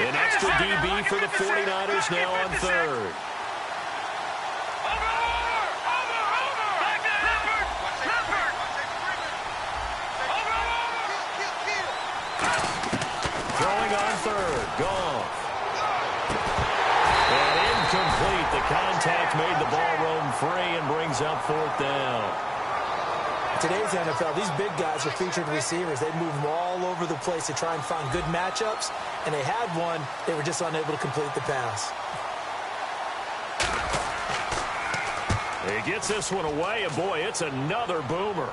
An extra DB for the 49ers now on third. Throwing on third. Goff. And incomplete. The contact made the ball roam free and brings up fourth down. Today's NFL, these big guys are featured receivers. They move them all over the place to try and find good matchups, and they had one. They were just unable to complete the pass. He gets this one away, and boy, it's another boomer.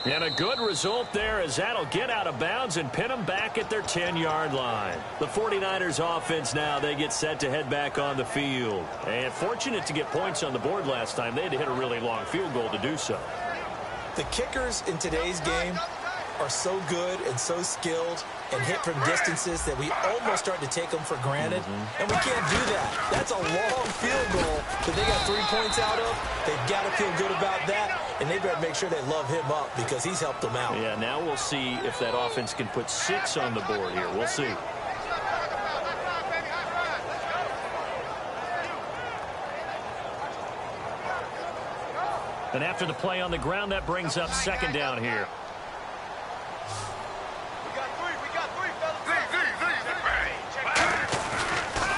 And a good result there as that'll get out of bounds and pin them back at their 10-yard line. The 49ers offense now, they get set to head back on the field. And fortunate to get points on the board last time. They had to hit a really long field goal to do so. The kickers in today's game are so good and so skilled and hit from distances that we almost start to take them for granted. And we can't do that. That's a long field goal that they got 3 points out of. They've got to feel good about that, and they better make sure they love him up because he's helped them out. Yeah, now we'll see if that offense can put 6 on the board here. We'll see. And after the play on the ground, that brings up second down here.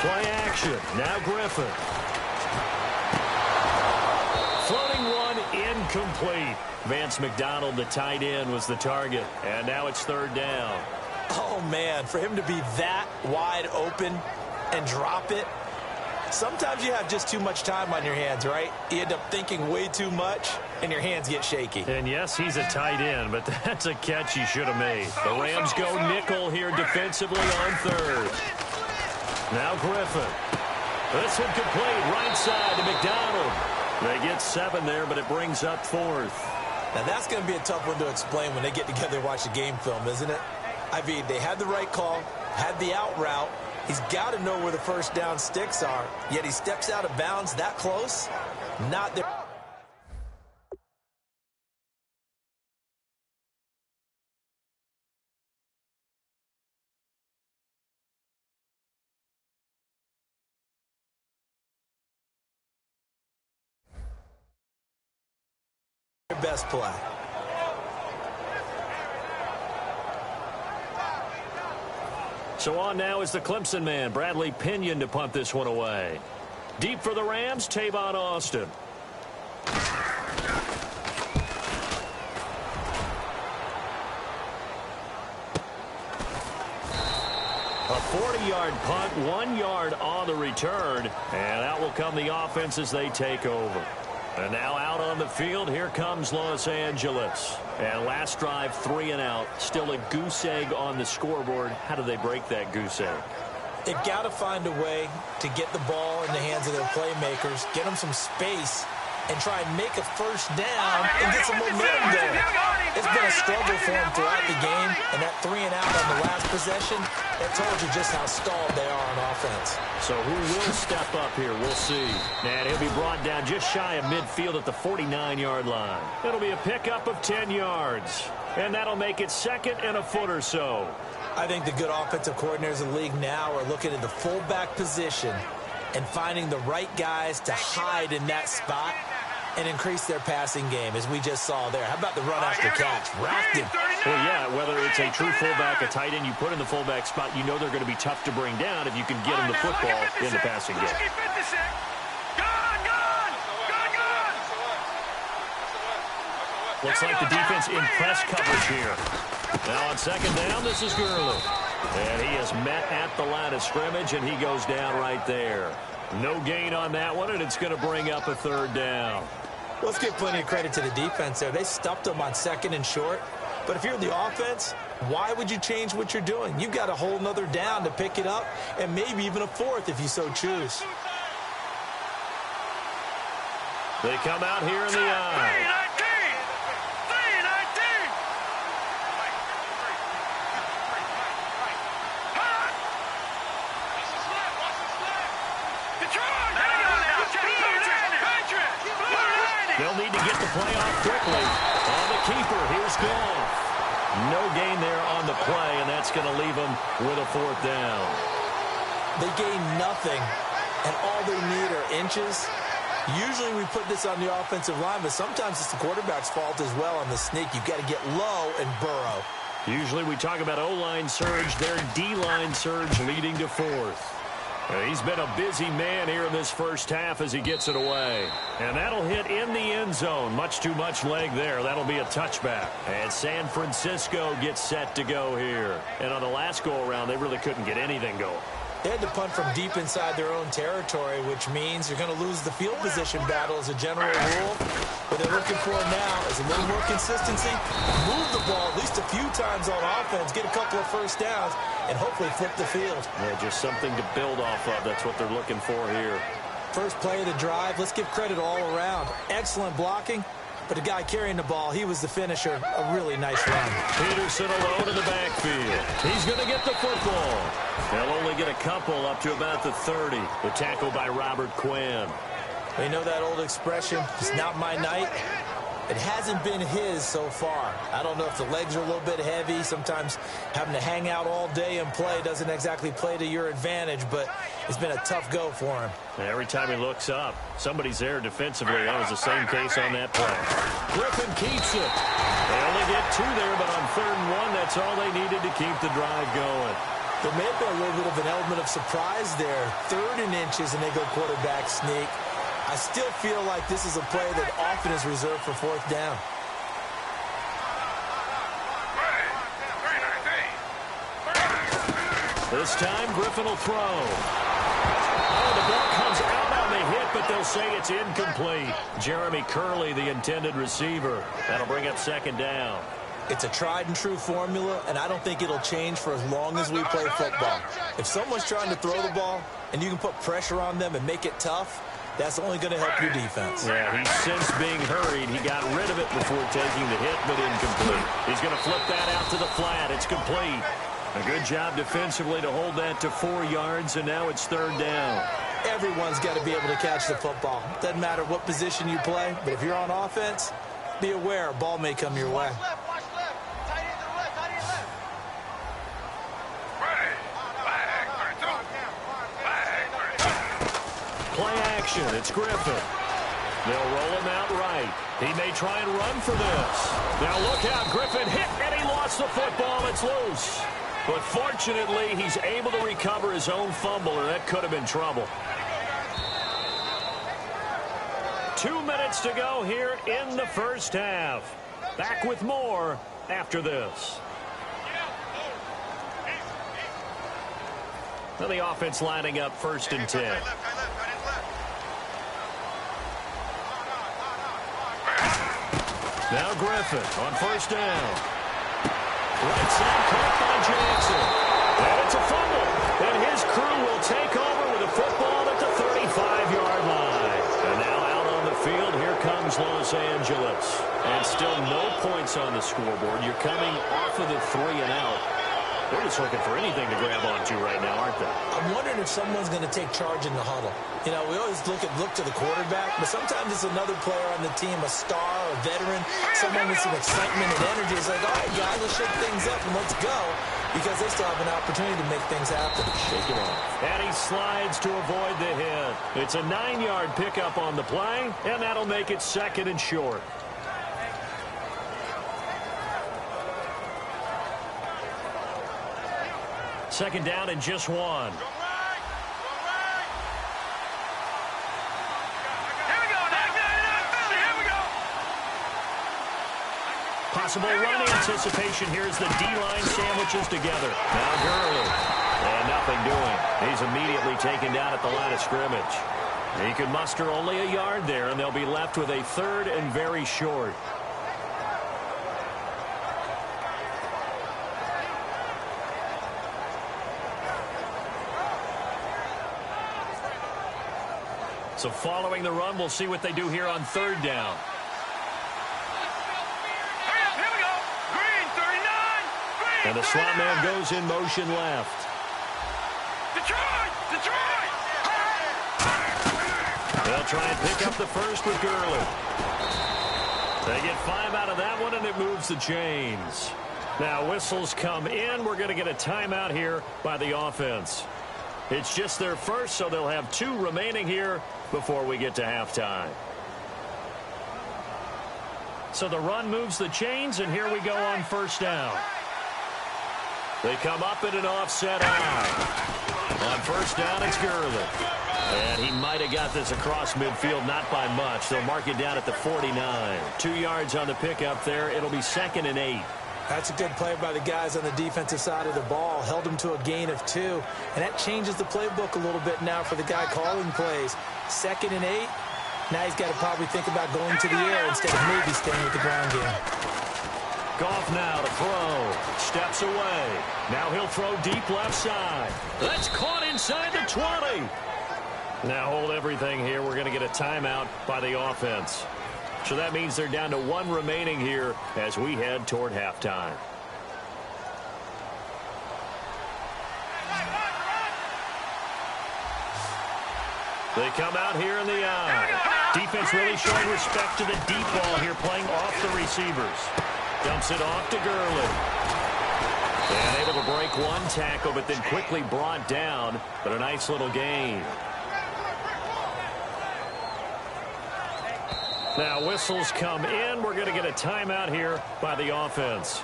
Play action. Now Griffin. Floating one, incomplete. Vance McDonald, the tight end, was the target. And now it's third down. Oh, man, for him to be that wide open and drop it, sometimes you have just too much time on your hands, right? You end up thinking way too much, and your hands get shaky. And, yes, he's a tight end, but that's a catch he should have made. The Rams go nickel here defensively on third. Now Griffin. This one complete. Right side to McDonald. They get 7 there, but it brings up fourth. Now, that's going to be a tough one to explain when they get together and watch the game film, isn't it? I mean, they had the right call, had the out route. He's got to know where the first down sticks are, yet he steps out of bounds that close. Not there. Your best play. So on now is the Clemson man, Bradley Pinion, to punt this one away. Deep for the Rams, Tavon Austin. A 40-yard punt, 1 yard on the return, and out will come the offense as they take over. And now out on the field, here comes Los Angeles. And last drive, 3 and out. Still a goose egg on the scoreboard. How do they break that goose egg? They've got to find a way to get the ball in the hands of their playmakers, get them some space, and try and make a first down and get some momentum going. It's been a struggle for them throughout the game, and that 3 and out on the last possession, that told you just how stalled they are on offense. So who will step up here? We'll see. And he'll be brought down just shy of midfield at the 49-yard line. It'll be a pickup of 10 yards, and that'll make it second and a foot or so. I think the good offensive coordinators in the league now are looking at the fullback position and finding the right guys to hide in that spot and increase their passing game, as we just saw there. How about the run after catch? Racked him. Well, yeah, whether it's a true fullback, a tight end you put in the fullback spot, you know they're going to be tough to bring down if you can get them the football in the passing game. Looks like the defense in press coverage here. Now on second down, this is Gurley. And he is met at the line of scrimmage, and he goes down right there. No gain on that one, and it's going to bring up a third down. Let's give plenty of credit to the defense there. They stuffed them on second and short. But if you're the offense, why would you change what you're doing? You've got a whole nother down to pick it up, and maybe even a fourth if you so choose. They come out here in the eye. They'll need to get the play off quickly. On the keeper, here's Goff. No gain there on the play, and that's going to leave them with a 4th down. They gain nothing, and all they need are inches. Usually we put this on the offensive line, but sometimes it's the quarterback's fault as well on the sneak. You've got to get low and burrow. Usually we talk about O-line surge, their D-line surge leading to 4th. He's been a busy man here in this first half as he gets it away. And that'll hit in the end zone. Much too much leg there. That'll be a touchback. And San Francisco gets set to go here. And on the last go-around, they really couldn't get anything going. They had to punt from deep inside their own territory, which means you're going to lose the field position battle as a general rule. What they're looking for now is a little more consistency, move the ball at least a few times on offense, get a couple of first downs, and hopefully flip the field. Yeah, just something to build off of. That's what they're looking for here. First play of the drive, let's give credit all around. Excellent blocking, but the guy carrying the ball, he was the finisher. A really nice run. Peterson alone in the backfield. He's going to get the football. They'll only get a couple up to about the 30. The tackle by Robert Quinn. You know that old expression, it's not my night? It hasn't been his so far. I don't know if the legs are a little bit heavy. Sometimes having to hang out all day and play doesn't exactly play to your advantage, but it's been a tough go for him. Every time he looks up, somebody's there defensively. That was the same case on that play. Griffin keeps it. They only get 2 there, but on 3rd and 1, that's all they needed to keep the drive going. There may have been a little bit of an element of surprise there. 3rd and inches, and they go quarterback sneak. I still feel like this is a play that often is reserved for 4th down. This time, Griffin will throw. Oh, the ball comes out on the hit, but they'll say it's incomplete. Jeremy Curley, the intended receiver. That'll bring up 2nd down. It's a tried-and-true formula, and I don't think it'll change for as long as we play football. If someone's trying to throw the ball, and you can put pressure on them and make it tough, that's only going to help your defense. Yeah, he's since being hurried. He got rid of it before taking the hit, but incomplete. He's going to flip that out to the flat. It's complete. A good job defensively to hold that to 4 yards, and now it's 3rd down. Everyone's got to be able to catch the football. Doesn't matter what position you play, but if you're on offense, be aware a ball may come your way. Play action. It's Griffin. They'll roll him out right. He may try and run for this. Now look out. Griffin hit, and he lost the football. It's loose. But fortunately, he's able to recover his own fumble, or that could have been trouble. 2 minutes to go here in the first half. Back with more after this. Now the offense lining up 1st and 10. Now Griffin on 1st down. Right side caught by Jackson. And it's a fumble. And his crew will take over with a football at the 35-yard line. And now out on the field, here comes Los Angeles. And still no points on the scoreboard. You're coming off of the 3 and out. They're just looking for anything to grab onto right now, aren't they? I'm wondering if someone's going to take charge in the huddle. You know, we always look to the quarterback, but sometimes it's another player on the team, a star, a veteran, someone with some excitement and energy. It's like, all right, guys, let's shake things up and let's go, because they still have an opportunity to make things happen. Shake it off. And he slides to avoid the hit. It's a 9-yard pickup on the play, and that'll make it 2nd and short. Second down and just 1. Possible run anticipation. Here's the D-line sandwiches together. Now Gurley. And nothing doing. He's immediately taken down at the line of scrimmage. He could muster only a yard there, and they'll be left with a 3rd and very short. So following the run, we'll see what they do here on 3rd down. Here we go. Green, 39. Green, And the swat man goes in motion left. Detroit! Detroit! They'll try and pick up the first with Gurley. They get 5 out of that one, and it moves the chains. Now whistles come in. We're going to get a timeout here by the offense. It's just their first, so they'll have 2 remaining here before we get to halftime. So the run moves the chains, and here we go on first down. They come up in an offset eye. On first down, it's Gurley. And he might have got this across midfield, not by much. They'll mark it down at the 49. 2 yards on the pickup there. It'll be 2nd and 8. That's a good play by the guys on the defensive side of the ball. Held them to a gain of 2. And that changes the playbook a little bit now for the guy calling plays. 2nd and 8. Now he's got to probably think about going to the air instead of maybe staying with the ground game. Goff now to throw. Steps away. Now he'll throw deep left side. That's caught inside the 20. Now hold everything here. We're going to get a timeout by the offense. So that means they're down to 1 remaining here as we head toward halftime. They come out here in the eye. Defense really showing respect to the deep ball here, playing off the receivers. Dumps it off to Gurley. And able to break 1 tackle, but then quickly brought down. But a nice little gain. Now whistles come in. We're going to get a timeout here by the offense.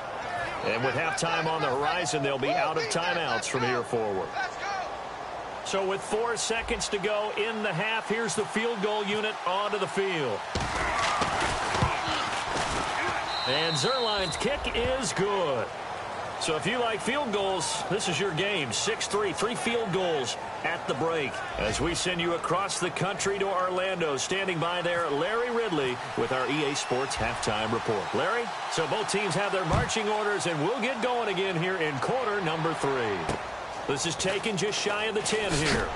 And with halftime on the horizon, they'll be out of timeouts from here forward. So with 4 seconds to go in the half, here's the field goal unit onto the field. And Zuerlein's kick is good. So if you like field goals, this is your game. 6-3, 3 field goals at the break. As we send you across the country to Orlando, standing by there, Larry Ridley with our EA Sports Halftime Report. Larry, so both teams have their marching orders, and we'll get going again here in quarter number 3. This is taken just shy of the 10 here.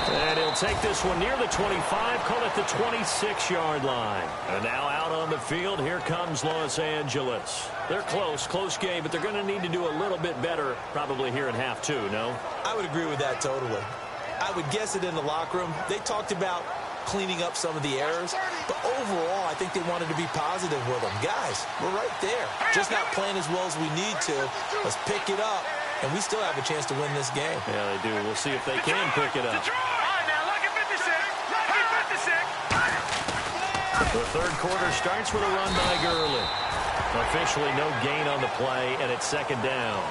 And he'll take this one near the 25, call it the 26-yard line. And now out on the field, here comes Los Angeles. They're close game, but they're going to need to do a little bit better probably here in half 2, no? I would agree with that totally. I would guess it in the locker room. They talked about cleaning up some of the errors, but overall, I think they wanted to be positive with them. Guys, we're right there. Just not playing as well as we need to. Let's pick it up. And we still have a chance to win this game. Yeah, they do. We'll see if they can pick it up. The third quarter starts with a run by Gurley. Officially no gain on the play, and it's 2nd down.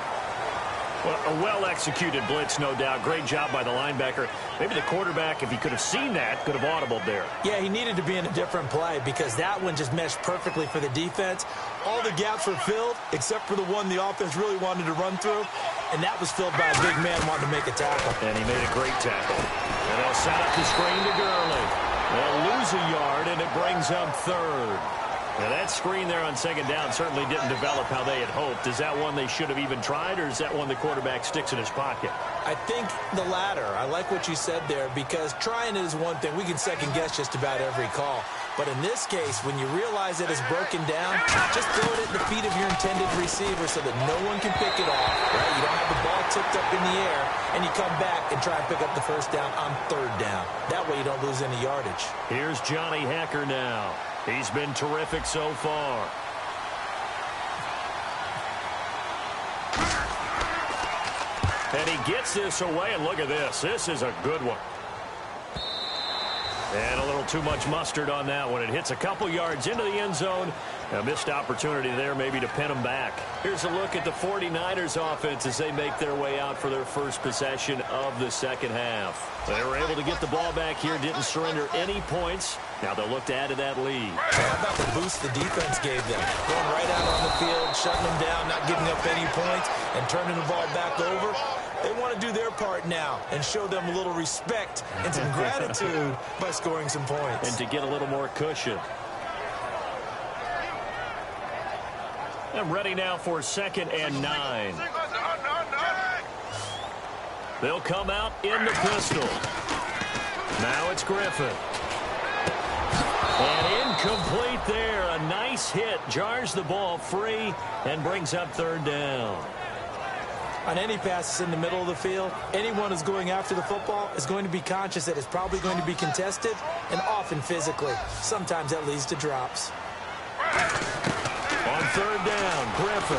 Well, a well-executed blitz, no doubt. Great job by the linebacker. Maybe the quarterback, if he could have seen that, could have audibled there. Yeah, he needed to be in a different play because that one just meshed perfectly for the defense. All the gaps were filled except for the one the offense really wanted to run through, and that was filled by a big man wanting to make a tackle. And he made a great tackle. And they'll set up the screen to Gurley. They'll lose a yard, and it brings up 3rd. Now, that screen there on 2nd down certainly didn't develop how they had hoped. Is that one they should have even tried, or is that one the quarterback sticks in his pocket? I think the latter. I like what you said there because trying it is one thing. We can second-guess just about every call. But in this case, when you realize that it's broken down, just throw it at the feet of your intended receiver so that no one can pick it off. Right? You don't have the ball tipped up in the air, and you come back and try and pick up the first down on 3rd down. That way you don't lose any yardage. Here's Johnny Hekker now. He's been terrific so far. And he gets this away, and look at this. This is a good one. And a little too much mustard on that one. It hits a couple yards into the end zone. A missed opportunity there maybe to pin them back. Here's a look at the 49ers offense as they make their way out for their first possession of the second half. They were able to get the ball back here, didn't surrender any points. Now they'll look to add to that lead. How about the boost the defense gave them? Going right out on the field, shutting them down, not giving up any points, and turning the ball back over. They want to do their part now and show them a little respect and some gratitude by scoring some points. And to get a little more cushion. I'm ready now for 2nd and 9. They'll come out in the pistol. Now it's Griffin. And incomplete there. A nice hit. Jars the ball free and brings up 3rd down. On any passes in the middle of the field, anyone who's going after the football is going to be conscious that it's probably going to be contested and often physically. Sometimes that leads to drops. On 3rd down, Griffin.